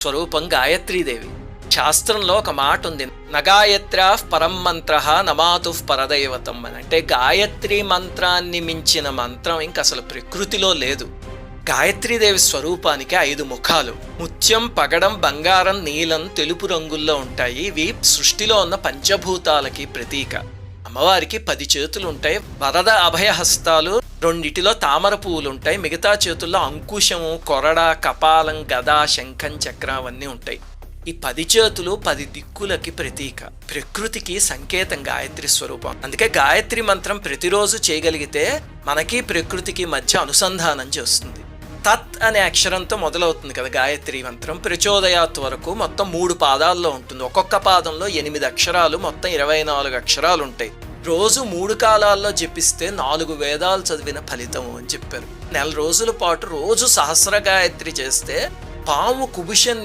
స్వరూపం గాయత్రీదేవి. శాస్త్రంలో ఒక మాట ఉంది, నగాయత్రా పరం మంత్ర నమాతు పరదైవతం అని. అంటే గాయత్రి మంత్రాన్ని మించిన మంత్రం ఇంక అసలు ప్రకృతిలో లేదు. గాయత్రీదేవి స్వరూపానికి 5 ముఖాలు. ముత్యం, పగడం, బంగారం, నీలం, తెలుపు రంగుల్లో ఉంటాయి. ఇవి సృష్టిలో ఉన్న పంచభూతాలకి ప్రతీక. అమ్మవారికి 10 చేతులు ఉంటాయి. వరద అభయహస్తాలు, 2 తామర పువ్వులు ఉంటాయి. మిగతా చేతుల్లో అంకుశము, కొరడ, కపాలం, గద, శంఖం, చక్రం అవన్నీ ఉంటాయి. ఈ 10 చేతులు 10 దిక్కులకి ప్రతీక, ప్రకృతికి సంకేతం గాయత్రి స్వరూపం. అందుకే గాయత్రి మంత్రం ప్రతిరోజు చేయగలిగితే మనకి ప్రకృతికి మధ్య అనుసంధానం చేస్తుంది. తత్ అనే అక్షరంతో మొదలవుతుంది కదా గాయత్రి మంత్రం. ప్రచోదయాత్ వరకు మొత్తం 3 పాదాల్లో ఉంటుంది. ఒక్కొక్క పాదంలో 8 అక్షరాలు, మొత్తం 24 అక్షరాలు ఉంటాయి. రోజు 3 కాలాల్లో జపిస్తే 4 వేదాలు చదివిన ఫలితము అని చెప్పారు. నెల రోజుల పాటు రోజు సహస్ర గాయత్రి చేస్తే పాము కుబుషన్